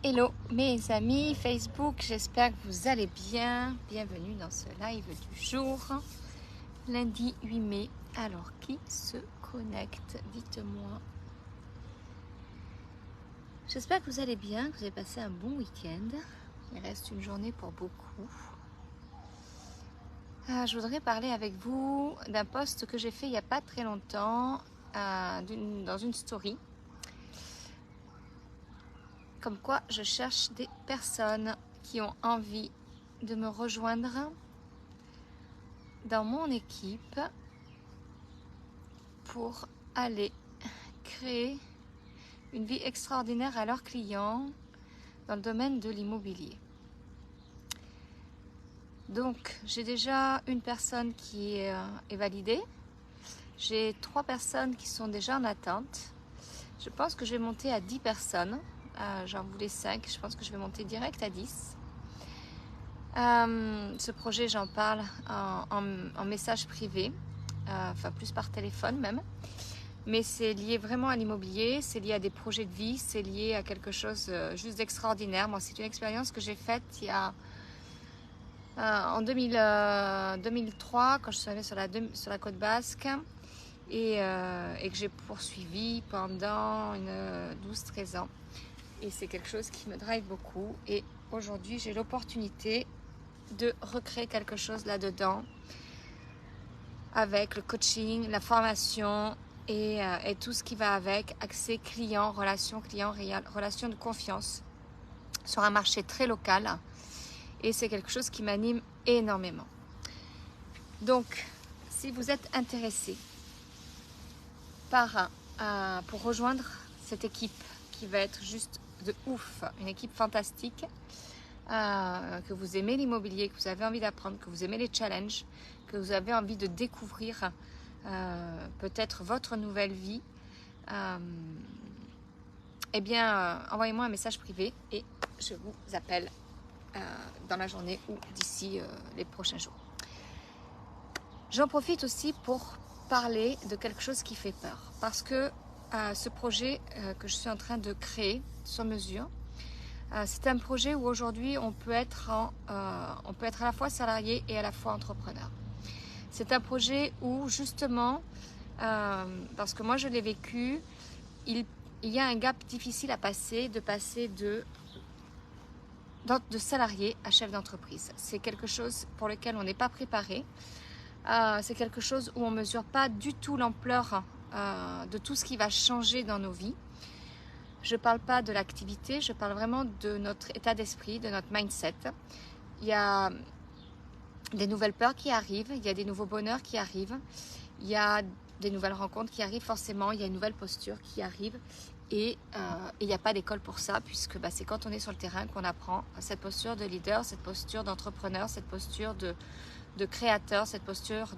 Hello mes amis Facebook, j'espère que vous allez bien. Bienvenue dans ce live du jour, lundi 8 mai. Alors, qui se connecte? Dites-moi. J'espère que vous allez bien, que vous avez passé un bon week-end. Il reste une journée pour beaucoup. Je voudrais parler avec vous d'un post que j'ai fait il n'y a pas très longtemps dans une story. Comme quoi je cherche des personnes qui ont envie de me rejoindre dans mon équipe pour aller créer une vie extraordinaire à leurs clients dans le domaine de l'immobilier. Donc j'ai déjà une personne qui est validée. J'ai 3 personnes qui sont déjà en attente. Je pense que je vais monter à 10 personnes. J'en voulais 5, je pense que je vais monter direct à 10. Ce projet, j'en parle en message privé, enfin plus par téléphone même. Mais c'est lié vraiment à l'immobilier, c'est lié à des projets de vie, c'est lié à quelque chose juste d'extraordinaire. Moi, c'est une expérience que j'ai faite il y a en 2003, quand je suis allée sur la côte basque, et que j'ai poursuivi pendant 12-13 ans. Et c'est quelque chose qui me drive beaucoup. Et aujourd'hui, j'ai l'opportunité de recréer quelque chose là-dedans avec le coaching, la formation et tout ce qui va avec, accès client, relation de confiance sur un marché très local. Et c'est quelque chose qui m'anime énormément. Donc, si vous êtes intéressé pour rejoindre cette équipe qui va être juste de ouf, une équipe fantastique, que vous aimez l'immobilier, que vous avez envie d'apprendre, que vous aimez les challenges, que vous avez envie de découvrir peut-être votre nouvelle vie, eh bien, envoyez-moi un message privé et je vous appelle dans la journée ou d'ici les prochains jours. J'en profite aussi pour parler de quelque chose qui fait peur, parce que ce projet que je suis en train de créer sur mesure, c'est un projet où aujourd'hui on peut être à la fois salarié et à la fois entrepreneur. C'est un projet où justement, parce que moi je l'ai vécu, il y a un gap difficile à passer, de passer de salarié à chef d'entreprise. C'est quelque chose pour lequel on n'est pas préparé. C'est quelque chose où on ne mesure pas du tout l'ampleur de tout ce qui va changer dans nos vies. Je ne parle pas de l'activité, je parle vraiment de notre état d'esprit, de notre mindset. Il y a des nouvelles peurs qui arrivent, il y a des nouveaux bonheurs qui arrivent, il y a des nouvelles rencontres qui arrivent forcément, il y a une nouvelle posture qui arrive. Et il n'y a pas d'école pour ça, puisque c'est quand on est sur le terrain qu'on apprend cette posture de leader, cette posture d'entrepreneur, cette posture de créateur, cette posture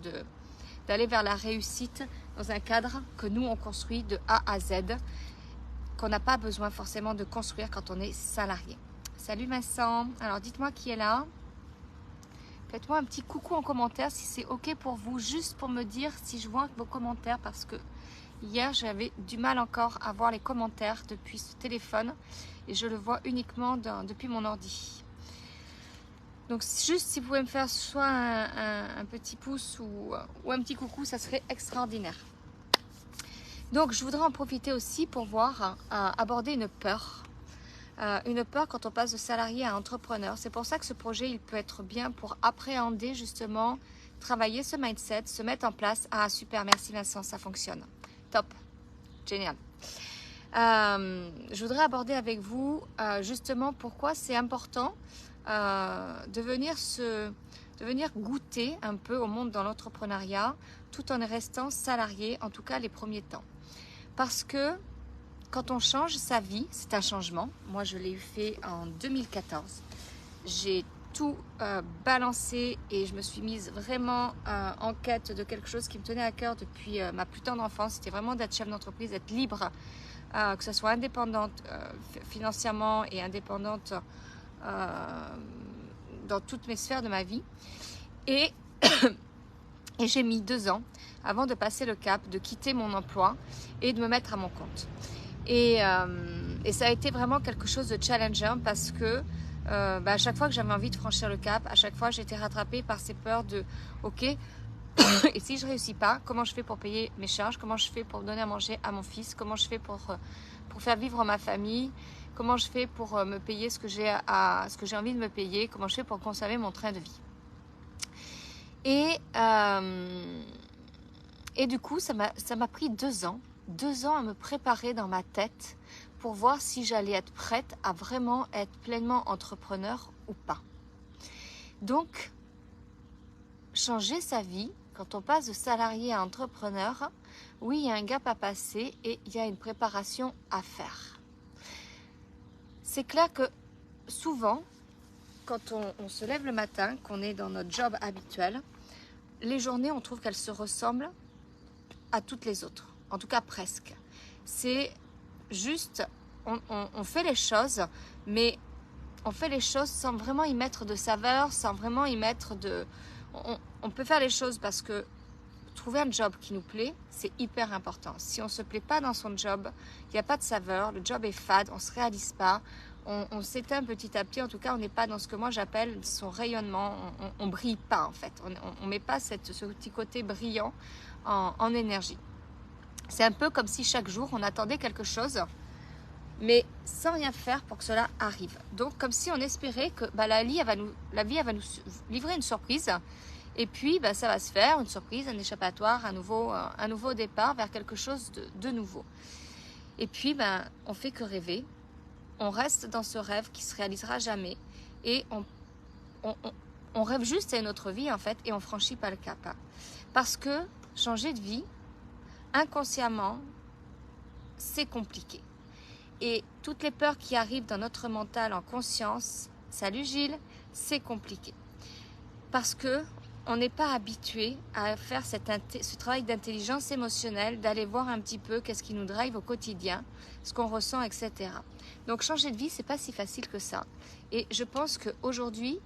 d'aller vers la réussite dans un cadre que nous on construit de A à Z, qu'on n'a pas besoin forcément de construire quand on est salarié. Salut Vincent, alors dites-moi qui est là. Faites-moi un petit coucou en commentaire si c'est ok pour vous, juste pour me dire si je vois vos commentaires, parce que hier j'avais du mal encore à voir les commentaires depuis ce téléphone et je le vois uniquement depuis mon ordi. Donc juste si vous pouvez me faire soit un petit pouce ou un petit coucou, ça serait extraordinaire. Donc je voudrais en profiter aussi pour aborder une peur. Une peur quand on passe de salarié à entrepreneur. C'est pour ça que ce projet, il peut être bien pour appréhender justement, travailler ce mindset, se mettre en place. Ah super, merci Vincent, ça fonctionne. Top, génial. Je voudrais aborder avec vous justement pourquoi c'est important de venir goûter un peu au monde dans l'entrepreneuriat tout en restant salarié, en tout cas les premiers temps. Parce que quand on change sa vie, c'est un changement. Moi, je l'ai fait en 2014. J'ai tout balancé et je me suis mise vraiment en quête de quelque chose qui me tenait à cœur depuis ma plus tendre enfance. C'était vraiment d'être chef d'entreprise, d'être libre, que ce soit indépendante financièrement et indépendante dans toutes mes sphères de ma vie. Et j'ai mis 2 ans avant de passer le cap, de quitter mon emploi et de me mettre à mon compte. Et Et ça a été vraiment quelque chose de challengeant parce que à chaque fois que j'avais envie de franchir le cap, à chaque fois j'étais rattrapée par ces peurs de ok, et si je ne réussis pas, comment je fais pour payer mes charges, comment je fais pour donner à manger à mon fils, comment je fais pour faire vivre ma famille, comment je fais pour me payer ce que j'ai envie de me payer, comment je fais pour conserver mon train de vie. Et du coup, ça m'a pris 2 ans à me préparer dans ma tête pour voir si j'allais être prête à vraiment être pleinement entrepreneur ou pas. Donc, changer sa vie, quand on passe de salarié à entrepreneur, oui, il y a un gap à passer et il y a une préparation à faire. C'est clair que souvent, quand on se lève le matin, qu'on est dans notre job habituel, les journées, on trouve qu'elles se ressemblent à toutes les autres. En tout cas, presque. C'est juste, on fait les choses, mais on fait les choses sans vraiment y mettre de saveur, sans vraiment y mettre de... On peut faire les choses parce que trouver un job qui nous plaît, c'est hyper important. Si on ne se plaît pas dans son job, il n'y a pas de saveur, le job est fade, on ne se réalise pas, on s'éteint petit à petit. En tout cas, on n'est pas dans ce que moi j'appelle son rayonnement, on ne brille pas en fait. On ne met pas ce petit côté brillant en énergie. C'est un peu comme si chaque jour on attendait quelque chose, mais sans rien faire pour que cela arrive. Donc comme si on espérait que la vie va nous livrer une surprise, et puis ça va se faire, une surprise, un échappatoire, un nouveau départ vers quelque chose de nouveau. Et puis on fait que rêver, on reste dans ce rêve qui se réalisera jamais, et on rêve juste à une autre vie en fait, et on franchit pas le cap. Parce que changer de vie, inconsciemment, c'est compliqué. Et toutes les peurs qui arrivent dans notre mental en conscience, salut Gilles, c'est compliqué. Parce que on n'est pas habitué à faire ce travail d'intelligence émotionnelle, d'aller voir un petit peu qu'est-ce qui nous drive au quotidien, ce qu'on ressent, etc. Donc changer de vie, c'est pas si facile que ça. Et je pense qu'aujourd'hui,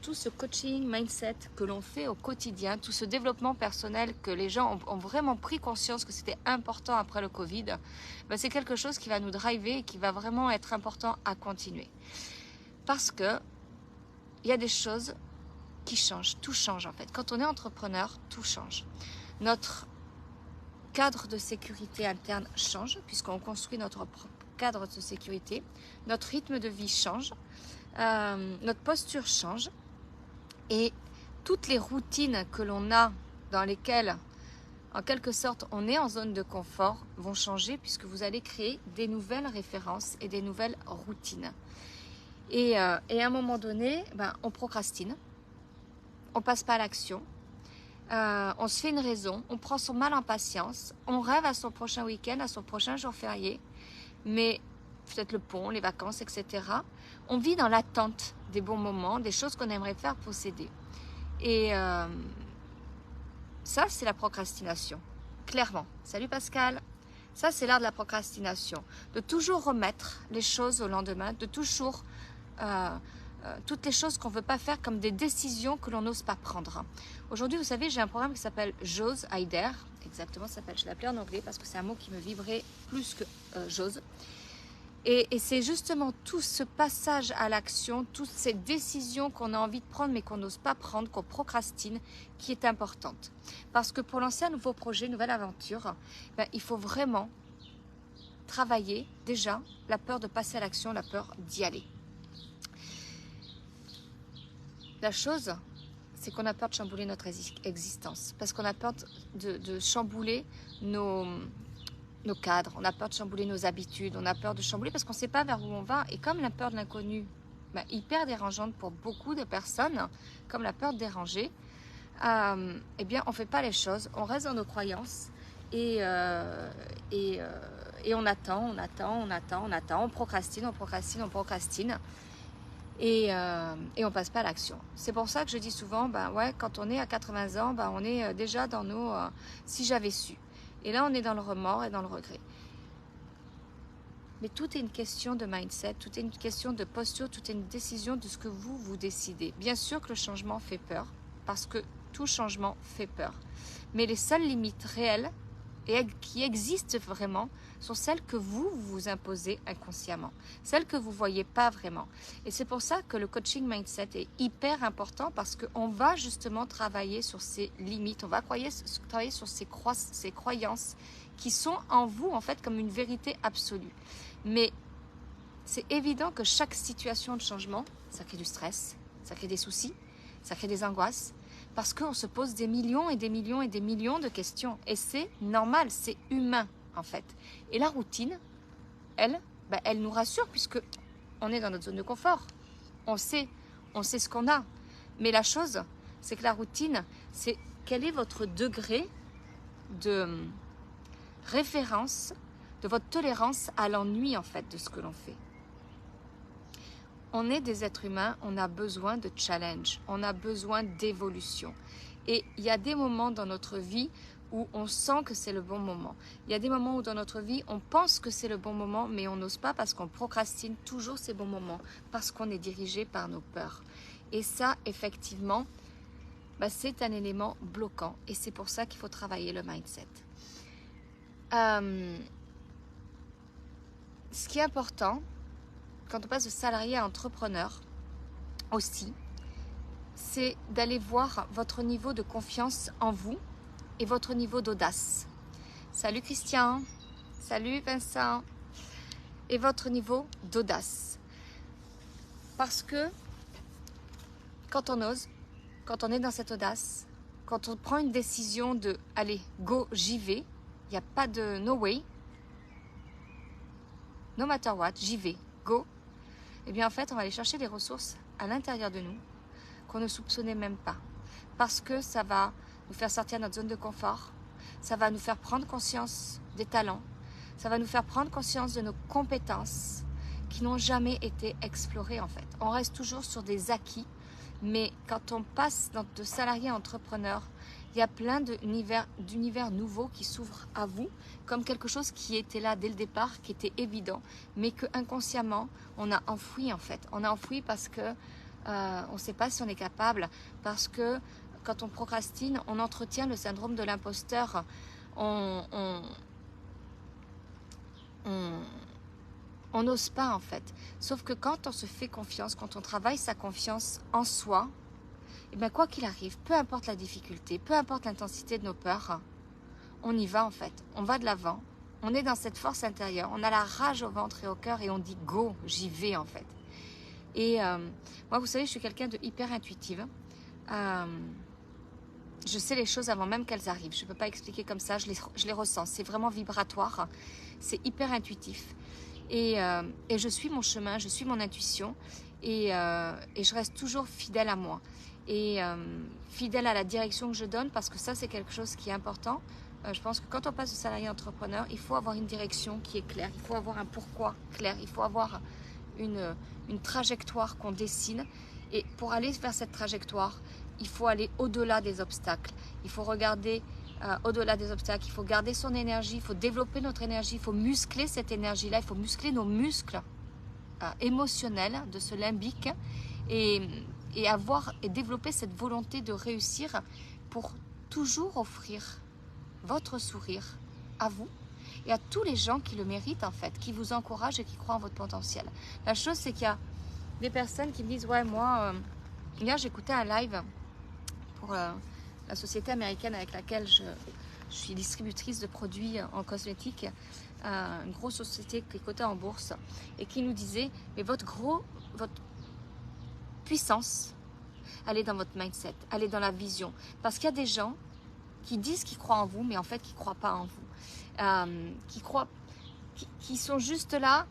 tout ce coaching, mindset que l'on fait au quotidien, tout ce développement personnel que les gens ont vraiment pris conscience que c'était important après le Covid, c'est quelque chose qui va nous driver et qui va vraiment être important à continuer. Parce que il y a des choses qui changent, tout change en fait. Quand on est entrepreneur, tout change. Notre cadre de sécurité interne change, puisqu'on construit notre propre cadre de sécurité. Notre rythme de vie change, notre posture change. Et toutes les routines que l'on a, dans lesquelles, en quelque sorte, on est en zone de confort, vont changer puisque vous allez créer des nouvelles références et des nouvelles routines. Et à un moment donné, on procrastine, on passe pas à l'action, on se fait une raison, on prend son mal en patience, on rêve à son prochain week-end, à son prochain jour férié, mais peut-être le pont, les vacances, etc. On vit dans l'attente des bons moments, des choses qu'on aimerait faire posséder. Et ça, c'est la procrastination, clairement. Salut Pascal. Ça, c'est l'art de la procrastination. De toujours remettre les choses au lendemain, de toujours toutes les choses qu'on ne veut pas faire comme des décisions que l'on n'ose pas prendre. Aujourd'hui, vous savez, j'ai un programme qui s'appelle J'ose, I Dare. Exactement, ça s'appelle, je l'ai appelé en anglais parce que c'est un mot qui me vibrait plus que j'ose. Et c'est justement tout ce passage à l'action, toutes ces décisions qu'on a envie de prendre mais qu'on n'ose pas prendre, qu'on procrastine, qui est importante. Parce que pour lancer un nouveau projet, une nouvelle aventure, il faut vraiment travailler déjà la peur de passer à l'action, la peur d'y aller. La chose, c'est qu'on a peur de chambouler notre existence. Parce qu'on a peur de chambouler nos cadres, on a peur de chambouler nos habitudes, on a peur de chambouler parce qu'on ne sait pas vers où on va. Et comme la peur de l'inconnu, hyper dérangeante pour beaucoup de personnes, comme la peur de déranger, eh bien on ne fait pas les choses, on reste dans nos croyances et on attend, on procrastine et on passe pas à l'action. C'est pour ça que je dis souvent, quand on est à 80 ans, on est déjà dans nos si j'avais su. Et là, on est dans le remords et dans le regret. Mais tout est une question de mindset, tout est une question de posture, tout est une décision de ce que vous décidez. Bien sûr que le changement fait peur, parce que tout changement fait peur. Mais les seules limites réelles et qui existent vraiment sont celles que vous vous imposez inconsciemment, celles que vous ne voyez pas vraiment. Et c'est pour ça que le coaching mindset est hyper important parce qu'on va justement travailler sur ces limites, on va travailler sur ces croyances qui sont en vous en fait comme une vérité absolue. Mais c'est évident que chaque situation de changement, ça crée du stress, ça crée des soucis, ça crée des angoisses, parce qu'on se pose des millions et des millions et des millions de questions. Et c'est normal, c'est humain en fait. Et la routine, elle nous rassure puisque on est dans notre zone de confort. On sait ce qu'on a. Mais la chose, c'est que la routine, c'est quel est votre degré de référence, de votre tolérance à l'ennui en fait de ce que l'on fait. On est des êtres humains, on a besoin de challenge, on a besoin d'évolution. Et il y a des moments dans notre vie où on sent que c'est le bon moment. Il y a des moments où dans notre vie, on pense que c'est le bon moment, mais on n'ose pas parce qu'on procrastine toujours ces bons moments, parce qu'on est dirigé par nos peurs. Et ça, effectivement, c'est un élément bloquant. Et c'est pour ça qu'il faut travailler le mindset. Ce qui est important, quand on passe de salarié à entrepreneur aussi, c'est d'aller voir votre niveau de confiance en vous et votre niveau d'audace. Salut Christian, salut Vincent, et votre niveau d'audace. Parce que quand on ose, quand on est dans cette audace, quand on prend une décision de « allez, go, j'y vais », il n'y a pas de « no way », no matter what, j'y vais, go. Eh bien en fait, on va aller chercher des ressources à l'intérieur de nous qu'on ne soupçonnait même pas. Parce que ça va nous faire sortir de notre zone de confort, ça va nous faire prendre conscience des talents, ça va nous faire prendre conscience de nos compétences qui n'ont jamais été explorées en fait. On reste toujours sur des acquis, mais quand on passe de salarié à entrepreneur, il y a plein d'univers nouveaux qui s'ouvrent à vous, comme quelque chose qui était là dès le départ, qui était évident, mais que inconsciemment on a enfoui en fait. On a enfoui parce que on ne sait pas si on est capable, parce que quand on procrastine, on entretient le syndrome de l'imposteur. On n'ose pas en fait. Sauf que quand on se fait confiance, quand on travaille sa confiance en soi, et bien quoi qu'il arrive, peu importe la difficulté, peu importe l'intensité de nos peurs, on y va en fait. On va de l'avant. On est dans cette force intérieure. On a la rage au ventre et au cœur et on dit go, j'y vais en fait. Et moi, vous savez, je suis quelqu'un de hyper intuitive. Je sais les choses avant même qu'elles arrivent. Je ne peux pas expliquer comme ça, je les ressens. C'est vraiment vibratoire. C'est hyper intuitif. Et je suis mon chemin, je suis mon intuition. Et je reste toujours fidèle à moi. Et fidèle à la direction que je donne, parce que ça, c'est quelque chose qui est important. Je pense que quand on passe de salarié à entrepreneur, il faut avoir une direction qui est claire. Il faut avoir un pourquoi clair. Il faut avoir une trajectoire qu'on dessine. Et pour aller vers cette trajectoire, il faut aller au-delà des obstacles. Il faut regarder au-delà des obstacles. Il faut garder son énergie. Il faut développer notre énergie. Il faut muscler cette énergie-là. Il faut muscler nos muscles émotionnels de ce limbique et développer cette volonté de réussir pour toujours offrir votre sourire à vous et à tous les gens qui le méritent en fait, qui vous encouragent et qui croient en votre potentiel. La chose, c'est qu'il y a des personnes qui me disent « Ouais, moi, hier j'écoutais un live pour la société américaine avec laquelle je suis distributrice de produits en cosmétique, une grosse société qui est cotée en bourse et qui nous disait « Mais votre puissance, elle est dans votre mindset, elle est dans la vision. » Parce qu'il y a des gens qui disent qu'ils croient en vous, mais en fait qui ne croient pas en vous. Qui sont juste là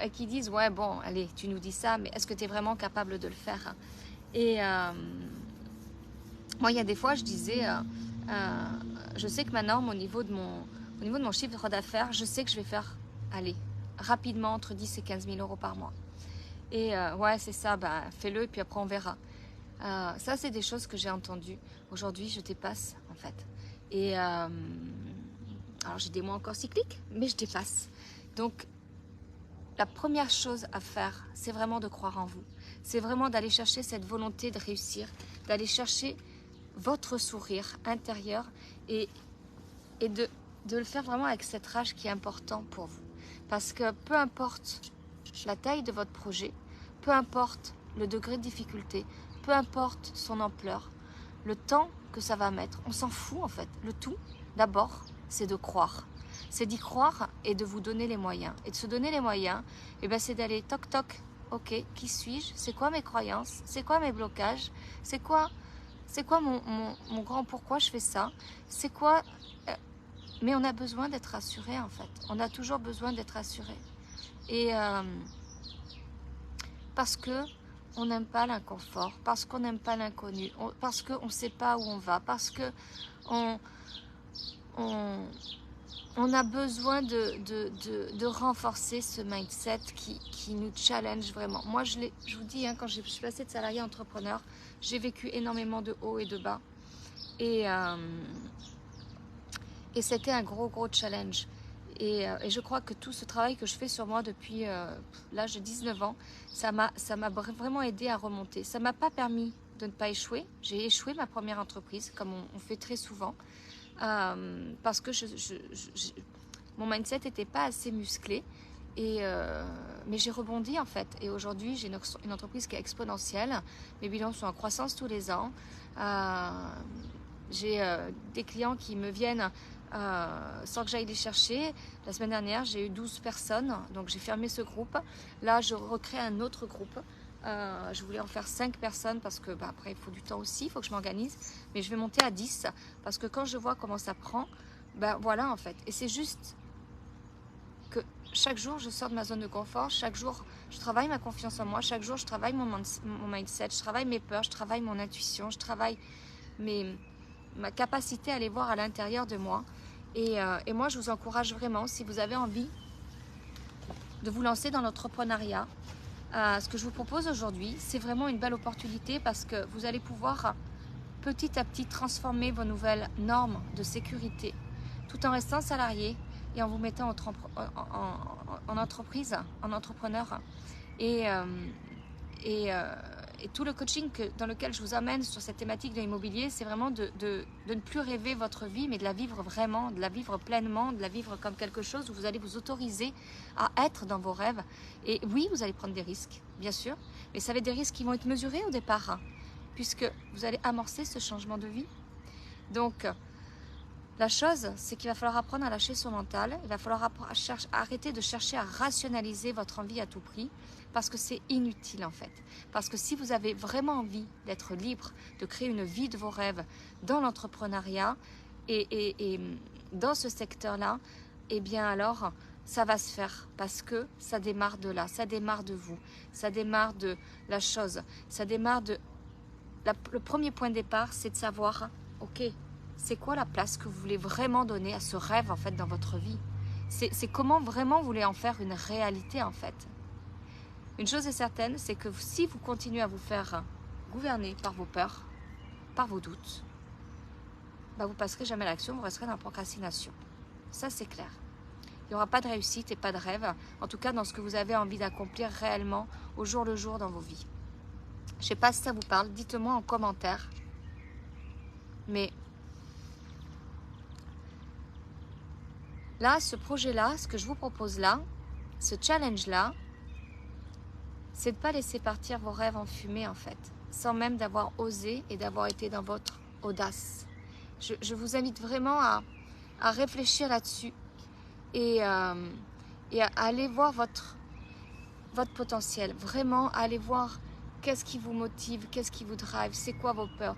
et qui disent « Ouais, bon, allez, tu nous dis ça, mais est-ce que tu es vraiment capable de le faire ?» Et moi, il y a des fois, je disais, je sais que maintenant, au niveau de mon chiffre d'affaires, je sais que je vais faire, allez, rapidement entre 10 et 15 000 euros par mois. Et ouais, c'est ça, fais-le et puis après on verra. Ça, c'est des choses que j'ai entendues. Aujourd'hui, je dépasse, en fait. Et alors, j'ai des mois encore cycliques, mais je dépasse. Donc, la première chose à faire, c'est vraiment de croire en vous. C'est vraiment d'aller chercher cette volonté de réussir, d'aller chercher votre sourire intérieur et de de le faire vraiment avec cette rage qui est important pour vous. Parce que peu importe la taille de votre projet, peu importe le degré de difficulté, peu importe son ampleur, le temps que ça va mettre, on s'en fout en fait. Le tout, d'abord, c'est de croire. C'est d'y croire et de vous donner les moyens. Et de se donner les moyens, eh ben, c'est d'aller toc toc, ok, qui suis-je? C'est quoi mes croyances? C'est quoi mes blocages? C'est quoi mon grand pourquoi je fais ça? C'est quoi mais on a besoin d'être rassuré en fait. On a toujours besoin d'être rassuré. Et parce que on n'aime pas l'inconfort, parce qu'on n'aime pas l'inconnu, parce qu'on ne sait pas où on va, parce que on a besoin de renforcer ce mindset qui nous challenge vraiment. Moi, je vous dis, hein, quand je suis passée de salarié à entrepreneur, j'ai vécu énormément de hauts et de bas. Et c'était un gros challenge. Et je crois que tout ce travail que je fais sur moi depuis l'âge de 19 ans, ça m'a vraiment aidé à remonter. Ça ne m'a pas permis de ne pas échouer. J'ai échoué ma première entreprise, comme on fait très souvent, parce que mon mindset n'était pas assez musclé. Mais j'ai rebondi en fait. Et aujourd'hui, j'ai une entreprise qui est exponentielle. Mes bilans sont en croissance tous les ans. J'ai des clients qui me viennent sans que j'aille les chercher. La semaine dernière, j'ai eu 12 personnes, donc j'ai fermé ce groupe. Là, je recrée un autre groupe. Je voulais en faire 5 personnes parce que après, il faut du temps aussi, il faut que je m'organise. Mais je vais monter à 10 parce que quand je vois comment ça prend, voilà en fait. Et c'est juste que chaque jour, je sors de ma zone de confort. Chaque jour, je travaille ma confiance en moi. Chaque jour, je travaille mon mindset, je travaille mes peurs, je travaille mon intuition, je travaille ma capacité à aller voir à l'intérieur de moi. Et moi, je vous encourage vraiment, si vous avez envie de vous lancer dans l'entrepreneuriat, ce que je vous propose aujourd'hui, c'est vraiment une belle opportunité parce que vous allez pouvoir petit à petit transformer vos nouvelles normes de sécurité tout en restant salarié et en vous mettant en entreprise, en entrepreneur. Et tout le coaching dans lequel je vous amène sur cette thématique de l'immobilier, c'est vraiment de ne plus rêver votre vie, mais de la vivre vraiment, de la vivre pleinement, de la vivre comme quelque chose où vous allez vous autoriser à être dans vos rêves. Et oui, vous allez prendre des risques, bien sûr, mais ça va être des risques qui vont être mesurés au départ, hein, puisque vous allez amorcer ce changement de vie. Donc, la chose, c'est qu'il va falloir apprendre à lâcher son mental. Il va falloir arrêter de chercher à rationaliser votre envie à tout prix parce que c'est inutile en fait. Parce que si vous avez vraiment envie d'être libre, de créer une vie de vos rêves dans l'entrepreneuriat et dans ce secteur-là, eh bien alors, ça va se faire parce que ça démarre de là, ça démarre de vous, ça démarre de la chose, ça démarre de... Le premier point de départ, c'est de savoir, ok, c'est quoi la place que vous voulez vraiment donner à ce rêve en fait dans votre vie? C'est comment vraiment vous voulez en faire une réalité en fait. Une chose est certaine, c'est que si vous continuez à vous faire gouverner par vos peurs, par vos doutes, vous passerez jamais à l'action, vous resterez dans la procrastination. Ça c'est clair. Il n'y aura pas de réussite et pas de rêve, en tout cas dans ce que vous avez envie d'accomplir réellement au jour le jour dans vos vies. Je ne sais pas si ça vous parle, dites-moi en commentaire. Mais là, ce projet-là, ce que je vous propose là, ce challenge-là, c'est de ne pas laisser partir vos rêves en fumée en fait, sans même d'avoir osé et d'avoir été dans votre audace. Je vous invite vraiment à réfléchir là-dessus et à aller voir votre potentiel, vraiment à aller voir qu'est-ce qui vous motive, qu'est-ce qui vous drive, c'est quoi vos peurs.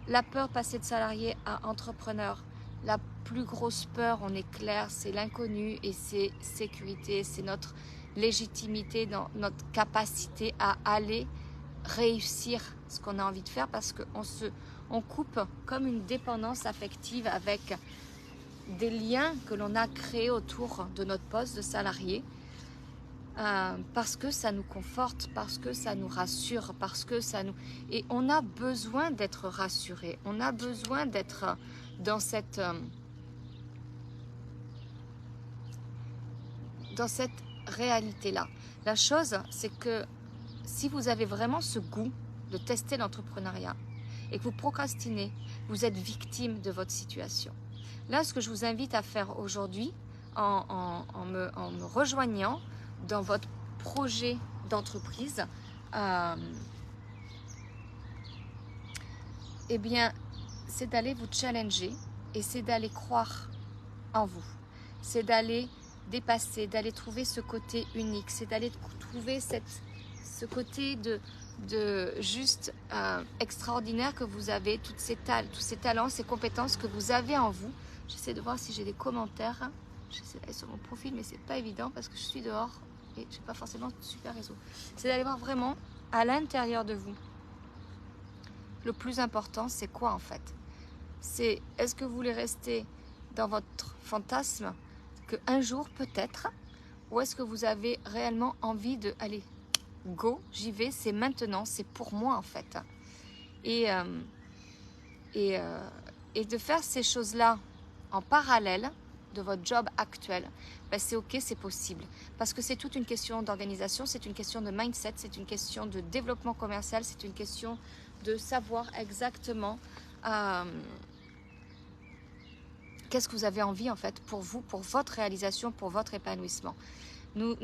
La peur de passer de salarié à entrepreneur, la plus grosse peur, on est clair, c'est l'inconnu et c'est sécurité, c'est notre légitimité dans notre capacité à aller réussir ce qu'on a envie de faire parce qu'on coupe comme une dépendance affective avec des liens que l'on a créés autour de notre poste de salarié parce que ça nous conforte, parce que ça nous rassure, parce que ça nous... Et on a besoin d'être rassuré, on a besoin d'être dans cette réalité-là. La chose, c'est que si vous avez vraiment ce goût de tester l'entrepreneuriat et que vous procrastinez, vous êtes victime de votre situation. Là, ce que je vous invite à faire aujourd'hui, en me rejoignant dans votre projet d'entreprise, eh bien, c'est d'aller vous challenger et c'est d'aller croire en vous. C'est d'aller dépasser, d'aller trouver ce côté unique, c'est d'aller trouver ce côté de juste extraordinaire que vous avez, tous ces talents, ces compétences que vous avez en vous. J'essaie de voir si j'ai des commentaires. J'essaie d'aller sur mon profil, mais c'est pas évident parce que je suis dehors et je n'ai pas forcément super réseau. C'est d'aller voir vraiment à l'intérieur de vous. Le plus important, c'est quoi en fait? C'est est-ce que vous voulez rester dans votre fantasme qu'un jour peut-être, ou est-ce que vous avez réellement envie de aller go, j'y vais, c'est maintenant, c'est pour moi en fait. Et de faire ces choses-là en parallèle de votre job actuel, ben c'est ok, c'est possible. Parce que c'est toute une question d'organisation, c'est une question de mindset, c'est une question de développement commercial, c'est une question de savoir exactement qu'est-ce que vous avez envie en fait pour vous, pour votre réalisation, pour votre épanouissement. Nous,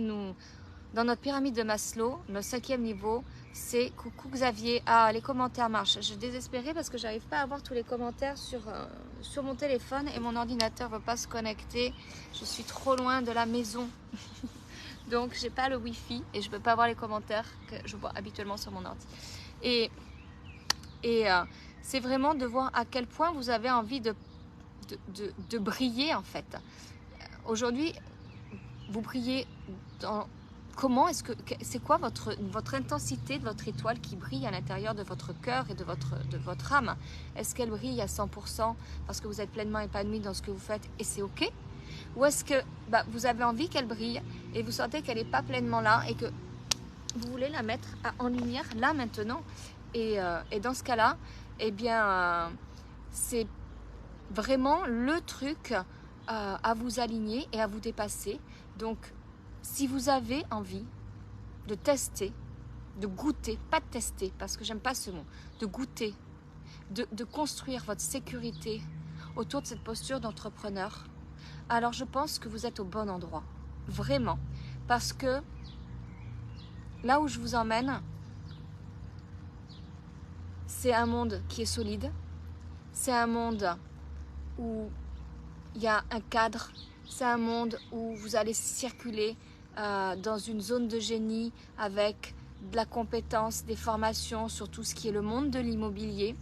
dans notre pyramide de Maslow, le 5e niveau, c'est coucou Xavier. Ah, les commentaires marchent. Je suis désespérée parce que j'arrive pas à voir tous les commentaires sur mon téléphone et mon ordinateur ne veut pas se connecter. Je suis trop loin de la maison. Donc, j'ai pas le Wi-Fi et je peux pas voir les commentaires que je vois habituellement sur mon ordi. Et c'est vraiment de voir à quel point vous avez envie de briller en fait. Aujourd'hui, vous brillez dans... Comment est-ce que c'est quoi votre intensité de votre étoile qui brille à l'intérieur de votre cœur et de votre âme? Est-ce qu'elle brille à 100% parce que vous êtes pleinement épanoui dans ce que vous faites et c'est ok? Ou est-ce que vous avez envie qu'elle brille et vous sentez qu'elle n'est pas pleinement là et que vous voulez la mettre en lumière là maintenant? Et dans ce cas-là, eh bien, c'est vraiment le truc à vous aligner et à vous dépasser. Donc, si vous avez envie de tester, de goûter, pas de tester parce que j'aime pas ce mot, de goûter, de construire votre sécurité autour de cette posture d'entrepreneur, alors je pense que vous êtes au bon endroit, vraiment, parce que là où je vous emmène, c'est un monde qui est solide, c'est un monde où il y a un cadre, c'est un monde où vous allez circuler dans une zone de génie avec de la compétence, des formations sur tout ce qui est le monde de l'immobilier.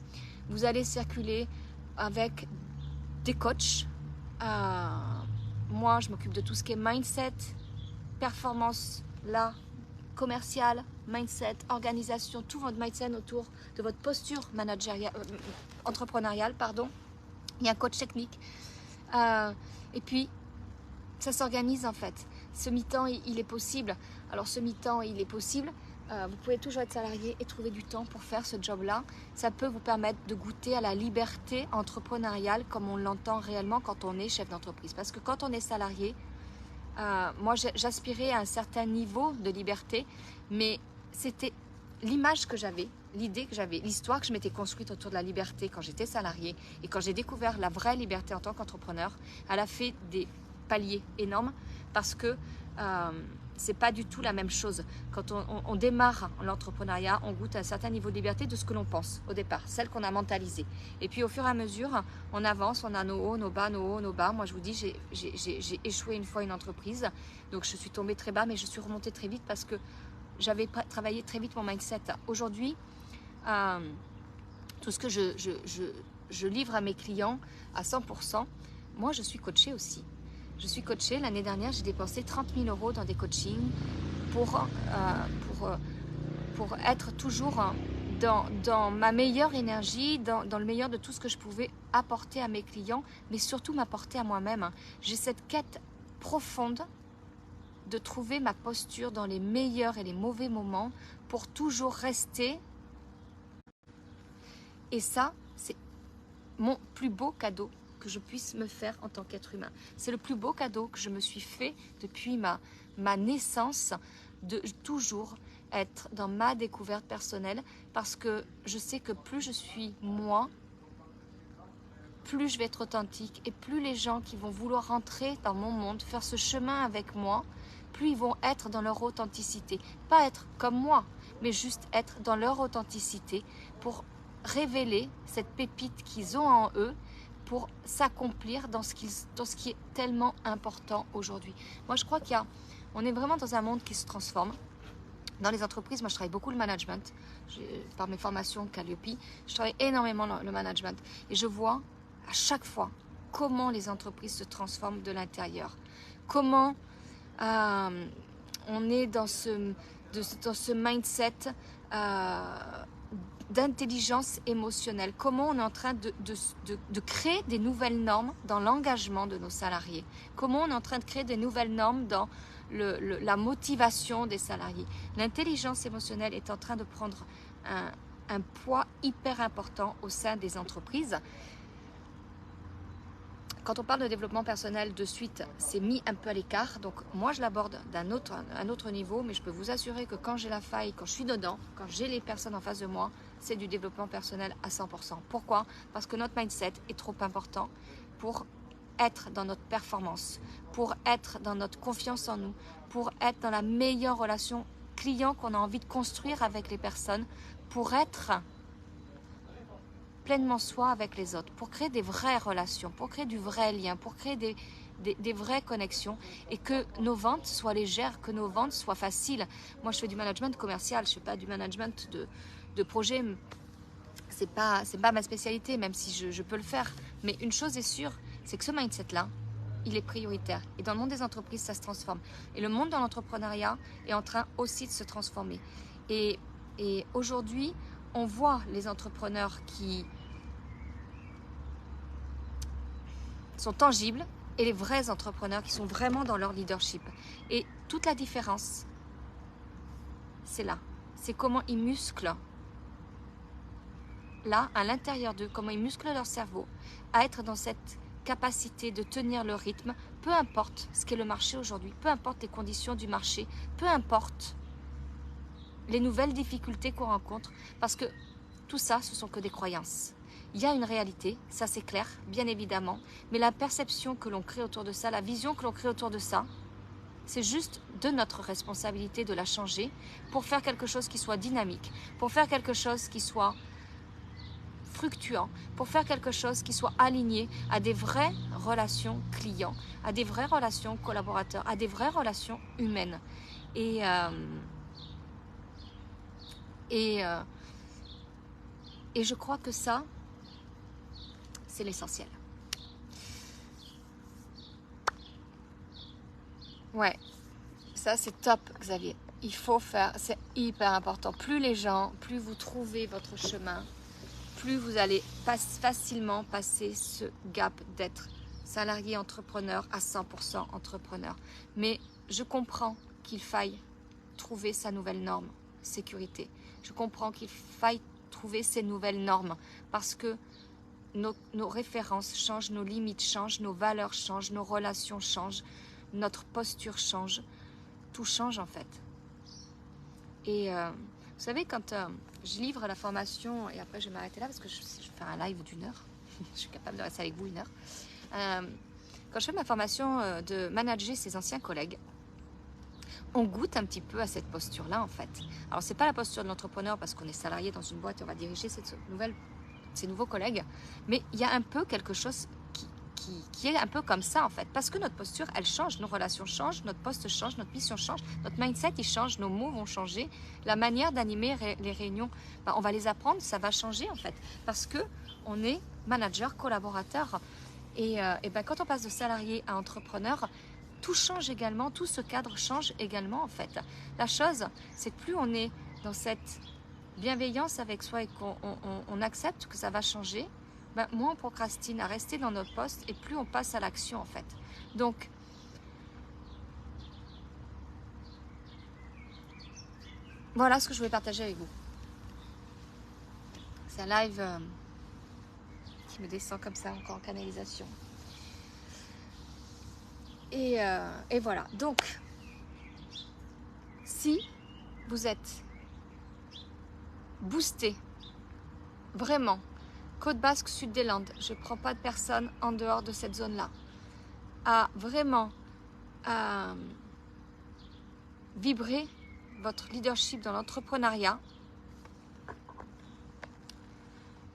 Vous allez circuler avec des coachs. Moi, je m'occupe de tout ce qui est mindset, performance, là, commercial, mindset, organisation, tout votre mindset autour de votre posture managériale, entrepreneuriale, pardon. Il y a un coach technique. Et puis, ça s'organise en fait. Ce mi-temps, il est possible. Alors ce mi-temps, il est possible. Vous pouvez toujours être salarié et trouver du temps pour faire ce job-là. Ça peut vous permettre de goûter à la liberté entrepreneuriale comme on l'entend réellement quand on est chef d'entreprise. Parce que quand on est salarié, moi j'aspirais à un certain niveau de liberté, mais c'était l'image que j'avais, l'idée que j'avais, l'histoire que je m'étais construite autour de la liberté quand j'étais salarié et quand j'ai découvert la vraie liberté en tant qu'entrepreneur, elle a fait des paliers énormes parce que c'est pas du tout la même chose. Quand on démarre l'entrepreneuriat, on goûte à un certain niveau de liberté de ce que l'on pense au départ, celle qu'on a mentalisée. Et puis au fur et à mesure, on avance, on a nos hauts, nos bas, nos hauts, nos bas. Moi je vous dis, j'ai échoué une fois une entreprise, donc je suis tombée très bas, mais je suis remontée très vite parce que j'avais travaillé très vite mon mindset. Aujourd'hui, tout ce que je livre à mes clients à 100%, moi je suis coachée aussi. Je suis coachée. L'année dernière, j'ai dépensé 30 000 € dans des coachings pour être toujours dans ma meilleure énergie, dans le meilleur de tout ce que je pouvais apporter à mes clients, mais surtout m'apporter à moi-même. J'ai cette quête profonde de trouver ma posture dans les meilleurs et les mauvais moments pour toujours rester. Et ça, c'est mon plus beau cadeau que je puisse me faire en tant qu'être humain. C'est le plus beau cadeau que je me suis fait depuis ma naissance, de toujours être dans ma découverte personnelle, parce que je sais que plus je suis moi, plus je vais être authentique et plus les gens qui vont vouloir rentrer dans mon monde, faire ce chemin avec moi, plus ils vont être dans leur authenticité. Pas être comme moi, mais juste être dans leur authenticité pour révéler cette pépite qu'ils ont en eux, pour s'accomplir dans ce qui est tellement important aujourd'hui. Moi, je crois on est vraiment dans un monde qui se transforme. Dans les entreprises, moi, je travaille beaucoup le management. Par mes formations Calliope, je travaille énormément le management. Et je vois à chaque fois comment les entreprises se transforment de l'intérieur. Comment on est dans ce mindset d'intelligence émotionnelle. Comment on est en train de créer des nouvelles normes dans l'engagement de nos salariés. Comment on est en train de créer des nouvelles normes dans la motivation des salariés. L'intelligence émotionnelle est en train de prendre un poids hyper important au sein des entreprises. Quand on parle de développement personnel, de suite, c'est mis un peu à l'écart. Donc moi, je l'aborde d'un autre niveau, mais je peux vous assurer que quand j'ai la faille, quand je suis dedans, quand j'ai les personnes en face de moi, c'est du développement personnel à 100%. Pourquoi? Parce que notre mindset est trop important pour être dans notre performance, pour être dans notre confiance en nous, pour être dans la meilleure relation client qu'on a envie de construire avec les personnes, pour être pleinement soi avec les autres, pour créer des vraies relations, pour créer du vrai lien, pour créer des vraies connexions et que nos ventes soient légères, que nos ventes soient faciles. Moi, je fais du management commercial, je ne fais pas du management de projet. C'est pas ma spécialité, même si je peux le faire. Mais une chose est sûre, c'est que ce mindset-là, il est prioritaire. Et dans le monde des entreprises, ça se transforme. Et le monde dans l'entrepreneuriat est en train aussi de se transformer. Et aujourd'hui, on voit les entrepreneurs qui sont tangibles et les vrais entrepreneurs qui sont vraiment dans leur leadership. Et toute la différence, c'est là. C'est comment ils musclent, là, à l'intérieur d'eux, comment ils musclent leur cerveau à être dans cette capacité de tenir le rythme, peu importe ce qu'est le marché aujourd'hui, peu importe les conditions du marché, peu importe les nouvelles difficultés qu'on rencontre, parce que tout ça, ce sont que des croyances. Il y a une réalité, ça c'est clair, bien évidemment, mais la perception que l'on crée autour de ça, la vision que l'on crée autour de ça, c'est juste de notre responsabilité de la changer pour faire quelque chose qui soit dynamique, pour faire quelque chose qui soit fructueux, pour faire quelque chose qui soit aligné à des vraies relations clients, à des vraies relations collaborateurs, à des vraies relations humaines. Et je crois que ça, c'est l'essentiel. Ouais, ça c'est top, Xavier. Il faut faire, c'est hyper important. Plus les gens, plus vous trouvez votre chemin, plus vous allez facilement passer ce gap d'être salarié entrepreneur à 100% entrepreneur. Mais je comprends qu'il faille trouver sa nouvelle norme, sécurité. Je comprends qu'il faille trouver ces nouvelles normes parce que nos références changent, nos limites changent, nos valeurs changent, nos relations changent, notre posture change, tout change en fait. Et vous savez, quand je livre la formation, et après je vais m'arrêter là parce que je vais faire un live d'1 heure, je suis capable de rester avec vous 1 heure. Quand je fais ma formation de manager ses anciens collègues, on goûte un petit peu à cette posture-là en fait. Alors c'est pas la posture de l'entrepreneur parce qu'on est salarié dans une boîte et on va diriger ces nouveaux collègues, mais il y a un peu quelque chose qui est un peu comme ça en fait, parce que notre posture elle change, nos relations changent, notre poste change, notre mission change, notre mindset il change, nos mots vont changer, la manière d'animer les réunions, on va les apprendre, ça va changer en fait, parce que on est manager, collaborateur et quand on passe de salarié à entrepreneur, tout change également, tout ce cadre change également en fait. La chose c'est que plus on est dans cette bienveillance avec soi et qu'on accepte que ça va changer, moins on procrastine à rester dans notre poste et plus on passe à l'action en fait. Donc, voilà ce que je voulais partager avec vous. C'est un live qui me descend comme ça, encore en canalisation. Et voilà. Donc, si vous êtes boosté, vraiment, Côte Basque, Sud des Landes, je ne prends pas de personnes en dehors de cette zone-là. À vraiment vibrer votre leadership dans l'entrepreneuriat,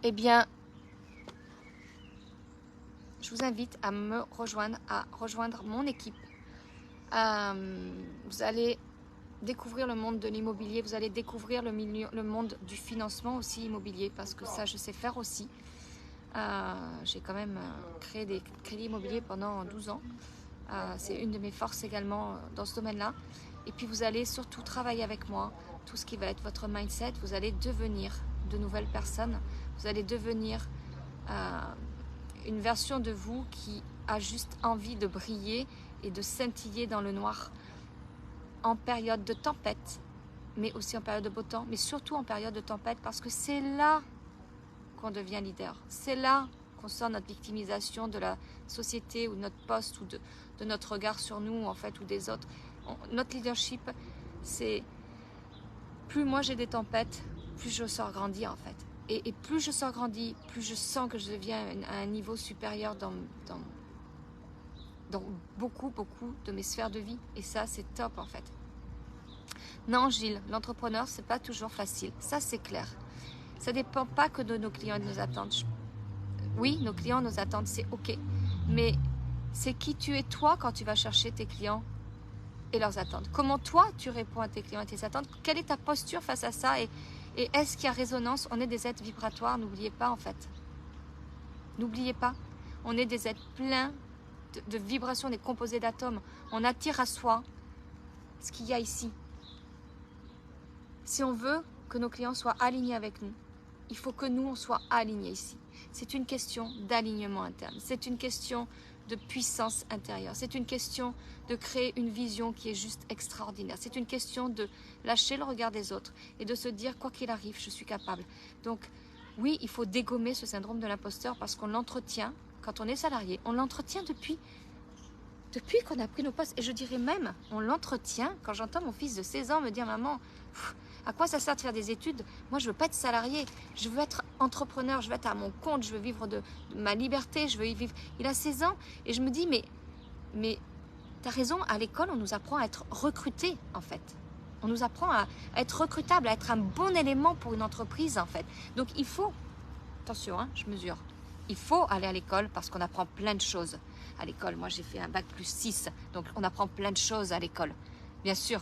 eh bien, je vous invite à me rejoindre, à rejoindre mon équipe. Vous allez découvrir le monde de l'immobilier, vous allez découvrir le monde du financement aussi immobilier, parce que ça, je sais faire aussi. J'ai quand même créé des crédits immobiliers pendant 12 ans. C'est une de mes forces également dans ce domaine-là. Et puis vous allez surtout travailler avec moi, tout ce qui va être votre mindset. Vous allez devenir de nouvelles personnes. Vous allez devenir une version de vous qui a juste envie de briller et de scintiller dans le noir en période de tempête, mais aussi en période de beau temps, mais surtout en période de tempête, parce que c'est là qu'on devient leader. C'est là qu'on sort notre victimisation de la société ou de notre poste ou de notre regard sur nous en fait ou des autres. Notre leadership, c'est plus moi j'ai des tempêtes, plus je sors grandi en fait. Et plus je sors grandi, plus je sens que je deviens à un niveau supérieur dans beaucoup de mes sphères de vie. Et ça, c'est top en fait. Non, Gilles, l'entrepreneur, c'est pas toujours facile. Ça, c'est clair. Ça dépend pas que de nos clients et de nos attentes. Oui, nos clients, nos attentes, c'est OK. Mais c'est qui tu es toi quand tu vas chercher tes clients et leurs attentes. Comment toi, tu réponds à tes clients et tes attentes. Quelle est ta posture face à ça et est-ce qu'il y a résonance? On est des êtres vibratoires, n'oubliez pas en fait. N'oubliez pas, on est des êtres pleins de vibrations, des composés d'atomes. On attire à soi ce qu'il y a ici. Si on veut que nos clients soient alignés avec nous, il faut que nous, on soit alignés ici. C'est une question d'alignement interne. C'est une question de puissance intérieure. C'est une question de créer une vision qui est juste extraordinaire. C'est une question de lâcher le regard des autres et de se dire, quoi qu'il arrive, je suis capable. Donc, oui, il faut dégommer ce syndrome de l'imposteur parce qu'on l'entretient, quand on est salarié, on l'entretient depuis qu'on a pris nos postes. Et je dirais même, on l'entretient quand j'entends mon fils de 16 ans me dire, maman, à quoi ça sert de faire des études? Moi, je veux pas être salarié. Je veux être entrepreneur. Je veux être à mon compte. Je veux vivre de ma liberté. Je veux y vivre. Il a 16 ans. Et je me dis, mais tu as raison. À l'école, on nous apprend à être recruté, en fait. On nous apprend à être recrutable, à être un bon élément pour une entreprise, en fait. Donc, il faut, attention, hein, je mesure. Il faut aller à l'école parce qu'on apprend plein de choses à l'école. Moi, j'ai fait un bac plus 6. Donc, on apprend plein de choses à l'école. Bien sûr.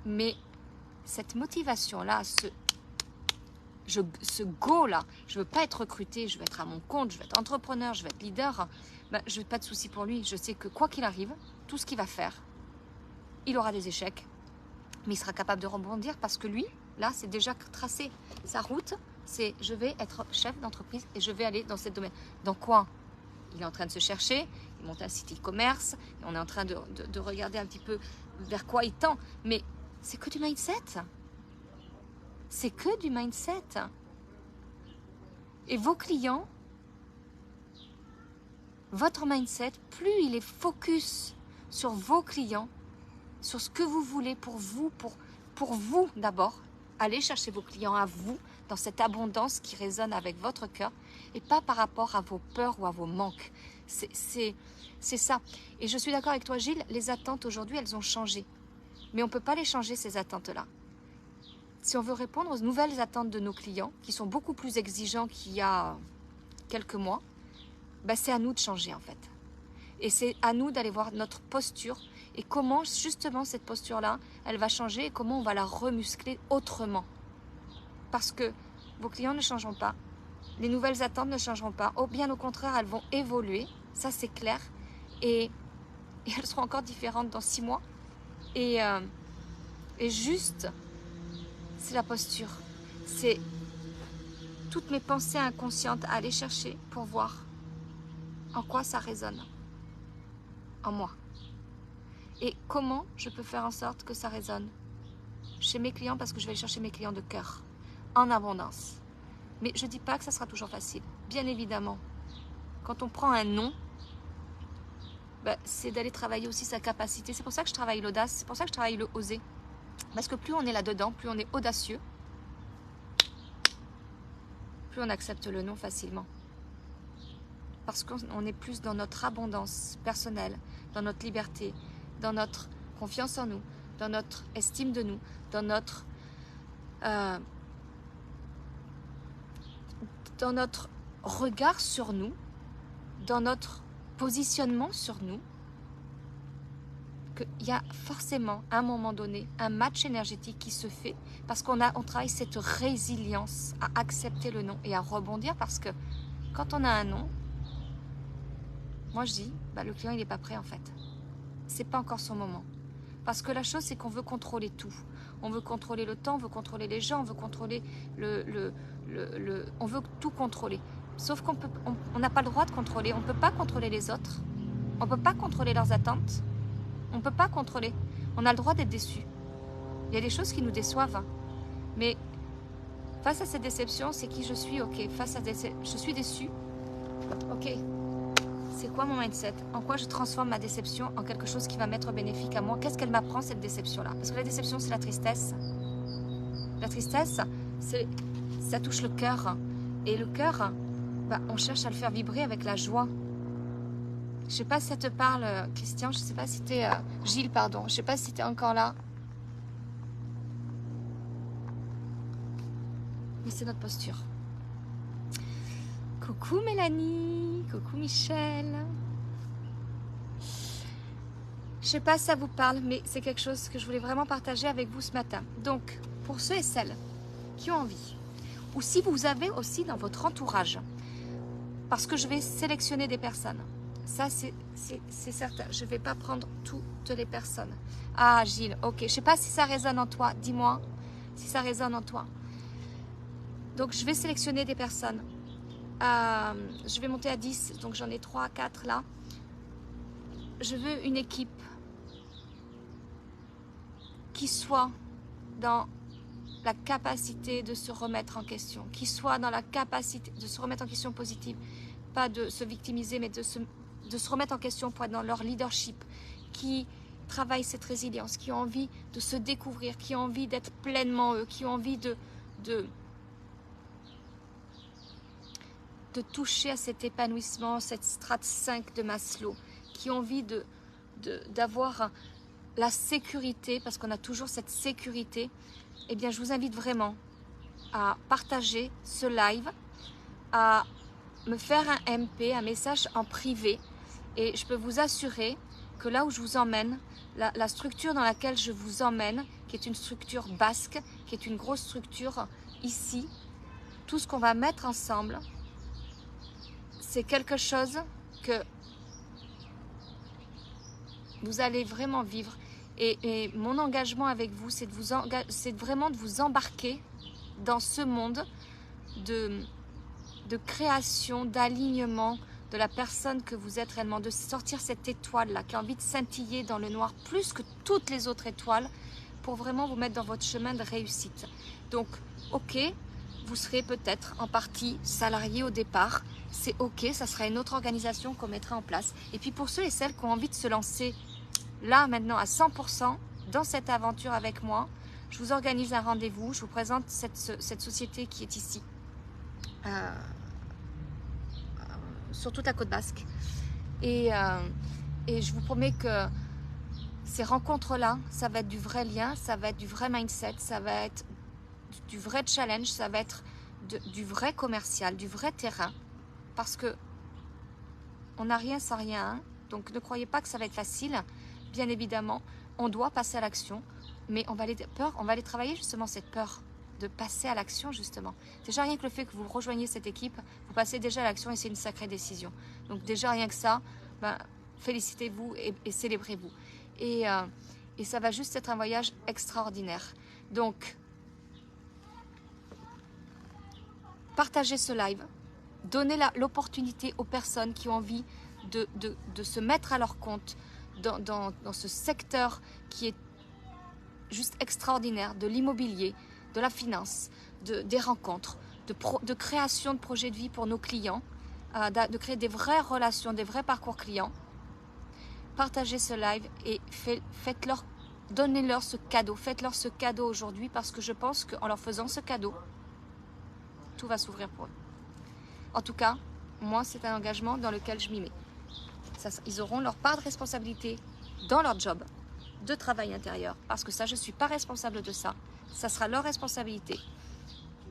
Mais cette motivation-là, ce go-là, je ne veux pas être recruté, je veux être à mon compte, je veux être entrepreneur, je veux être leader, ben, je n'ai pas de souci pour lui. Je sais que quoi qu'il arrive, tout ce qu'il va faire, il aura des échecs, mais il sera capable de rebondir parce que lui, là, c'est déjà tracé. Sa route, c'est je vais être chef d'entreprise et je vais aller dans ce domaine. Dans quoi? Il est en train de se chercher, il monte un site e-commerce, on est en train de regarder un petit peu vers quoi il tend, mais c'est que du mindset. C'est que du mindset. Et vos clients, votre mindset, plus il est focus sur vos clients, sur ce que vous voulez pour vous d'abord, allez chercher vos clients à vous, dans cette abondance qui résonne avec votre cœur, et pas par rapport à vos peurs ou à vos manques. C'est ça. Et je suis d'accord avec toi, Gilles, les attentes aujourd'hui, elles ont changé. Mais on ne peut pas les changer, ces attentes-là. Si on veut répondre aux nouvelles attentes de nos clients, qui sont beaucoup plus exigeants qu'il y a quelques mois, ben c'est à nous de changer en fait. Et c'est à nous d'aller voir notre posture et comment justement cette posture-là, elle va changer et comment on va la remuscler autrement. Parce que vos clients ne changeront pas, les nouvelles attentes ne changeront pas, bien au contraire, elles vont évoluer, ça c'est clair, et elles seront encore différentes dans 6 mois. Et juste, c'est la posture. C'est toutes mes pensées inconscientes à aller chercher pour voir en quoi ça résonne en moi. Et comment je peux faire en sorte que ça résonne chez mes clients, parce que je vais aller chercher mes clients de cœur, en abondance. Mais je ne dis pas que ça sera toujours facile. Bien évidemment, quand on prend un non, ben, c'est d'aller travailler aussi sa capacité. C'est pour ça que je travaille l'audace, c'est pour ça que je travaille le oser. Parce que plus on est là-dedans, plus on est audacieux, plus on accepte le non facilement. Parce qu'on est plus dans notre abondance personnelle, dans notre liberté, dans notre confiance en nous, dans notre estime de nous, dans notre regard sur nous, dans notre positionnement sur nous, qu'il y a forcément à un moment donné un match énergétique qui se fait parce qu'on travaille cette résilience à accepter le non et à rebondir, parce que quand on a un non, moi je dis, le client il n'est pas prêt en fait. C'est pas encore son moment. Parce que la chose c'est qu'on veut contrôler tout. On veut contrôler le temps, on veut contrôler les gens, on veut contrôler on veut tout contrôler. Sauf qu'on n'a pas le droit de contrôler. On ne peut pas contrôler les autres. On ne peut pas contrôler leurs attentes. On ne peut pas contrôler. On a le droit d'être déçu. Il y a des choses qui nous déçoivent. Mais face à cette déception, c'est qui je suis, ok. Je suis déçue. Ok. C'est quoi mon mindset? En quoi je transforme ma déception en quelque chose qui va m'être bénéfique à moi? Qu'est-ce qu'elle m'apprend, cette déception-là? Parce que la déception, c'est la tristesse. La tristesse, ça touche le cœur. Et le cœur, on cherche à le faire vibrer avec la joie. Je ne sais pas si ça te parle, Christian. Je ne sais pas si t'es... Gilles, pardon. Je ne sais pas si tu es encore là. Mais c'est notre posture. Coucou Mélanie. Coucou Michel. Je ne sais pas si ça vous parle, mais c'est quelque chose que je voulais vraiment partager avec vous ce matin. Donc, pour ceux et celles qui ont envie, ou si vous avez aussi dans votre entourage, parce que je vais sélectionner des personnes. Ça, c'est certain. Je ne vais pas prendre toutes les personnes. Ah, Gilles, ok. Je ne sais pas si ça résonne en toi. Dis-moi si ça résonne en toi. Donc, je vais sélectionner des personnes. Je vais monter à 10. Donc, j'en ai 3, 4 là. Je veux une équipe qui soit dans la capacité de se remettre en question, qui soit dans la capacité de se remettre en question positive, pas de se victimiser, mais de se remettre en question pour être dans leur leadership, qui travaillent cette résilience, qui ont envie de se découvrir, qui ont envie d'être pleinement eux, qui ont envie de toucher à cet épanouissement, cette strate 5 de Maslow, qui ont envie d'avoir la sécurité, parce qu'on a toujours cette sécurité. Eh bien, je vous invite vraiment à partager ce live, à me faire un MP, un message en privé, et je peux vous assurer que là où je vous emmène, la structure dans laquelle je vous emmène, qui est une structure basque, qui est une grosse structure ici, tout ce qu'on va mettre ensemble, c'est quelque chose que vous allez vraiment vivre. Et mon engagement avec vous, c'est vraiment de vous embarquer dans ce monde de création, d'alignement de la personne que vous êtes réellement, de sortir cette étoile-là qui a envie de scintiller dans le noir plus que toutes les autres étoiles pour vraiment vous mettre dans votre chemin de réussite. Donc, ok, vous serez peut-être en partie salarié au départ, c'est ok, ça sera une autre organisation qu'on mettra en place. Et puis pour ceux et celles qui ont envie de se lancer là maintenant à 100% dans cette aventure avec moi, je vous organise un rendez-vous, je vous présente cette société qui est ici, sur toute la côte basque. Et je vous promets que ces rencontres-là, ça va être du vrai lien, ça va être du vrai mindset, ça va être du vrai challenge, ça va être du vrai commercial, du vrai terrain, parce que on n'a rien sans rien, hein. Donc ne croyez pas que ça va être facile. Bien évidemment, on doit passer à l'action, mais on va aller travailler justement cette peur de passer à l'action justement. Déjà rien que le fait que vous rejoigniez cette équipe, vous passez déjà à l'action et c'est une sacrée décision. Donc déjà rien que ça, félicitez-vous et célébrez-vous. Et ça va juste être un voyage extraordinaire. Donc, partagez ce live, donnez l'opportunité aux personnes qui ont envie de se mettre à leur compte dans ce secteur qui est juste extraordinaire, de l'immobilier, de la finance, des rencontres, de création de projets de vie pour nos clients, de créer des vraies relations, des vrais parcours clients. Partagez ce live et donnez-leur ce cadeau. Faites-leur ce cadeau aujourd'hui parce que je pense qu'en leur faisant ce cadeau, tout va s'ouvrir pour eux. En tout cas, moi, c'est un engagement dans lequel je m'y mets. Ils auront leur part de responsabilité dans leur job de travail intérieur. Parce que ça, je ne suis pas responsable de ça. Ça sera leur responsabilité.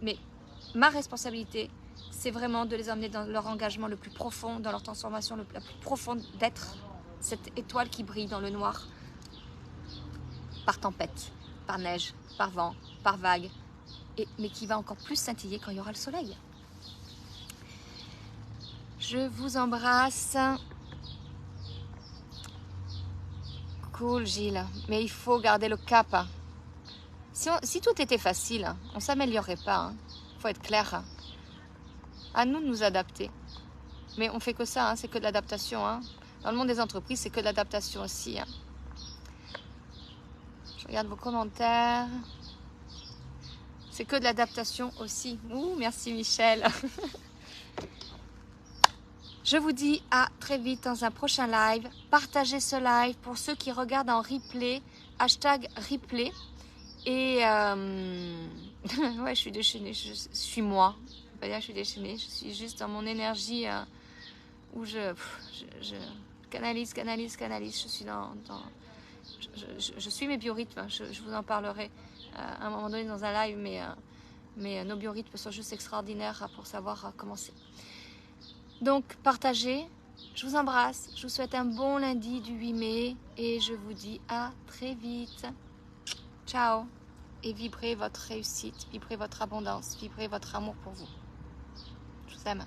Mais ma responsabilité, c'est vraiment de les emmener dans leur engagement le plus profond, dans leur transformation la plus profonde d'être cette étoile qui brille dans le noir par tempête, par neige, par vent, par vague, mais qui va encore plus scintiller quand il y aura le soleil. Je vous embrasse. Cool Gilles, mais il faut garder le cap. Si tout était facile, on ne s'améliorerait pas. Il faut être clair. À nous de nous adapter. Mais on fait que ça, hein, c'est que de l'adaptation. Hein. Dans le monde des entreprises, c'est que de l'adaptation aussi. Hein. Je regarde vos commentaires. C'est que de l'adaptation aussi. Ouh, merci Michel. Je vous dis à très vite dans un prochain live. Partagez ce live pour ceux qui regardent en replay. Hashtag replay. Et ouais, je suis déchaînée. Je suis moi. Je ne vais pas dire que je suis déchaînée. Je suis juste dans mon énergie où je canalise. Je suis je suis mes biorhythmes. Je vous en parlerai à un moment donné dans un live. Mais nos biorhythmes sont juste extraordinaires pour savoir comment c'est. Donc, partagez. Je vous embrasse. Je vous souhaite un bon lundi du 8 mai. Et je vous dis à très vite. Ciao. Et vibrez votre réussite, vibrez votre abondance, vibrez votre amour pour vous. Je vous aime.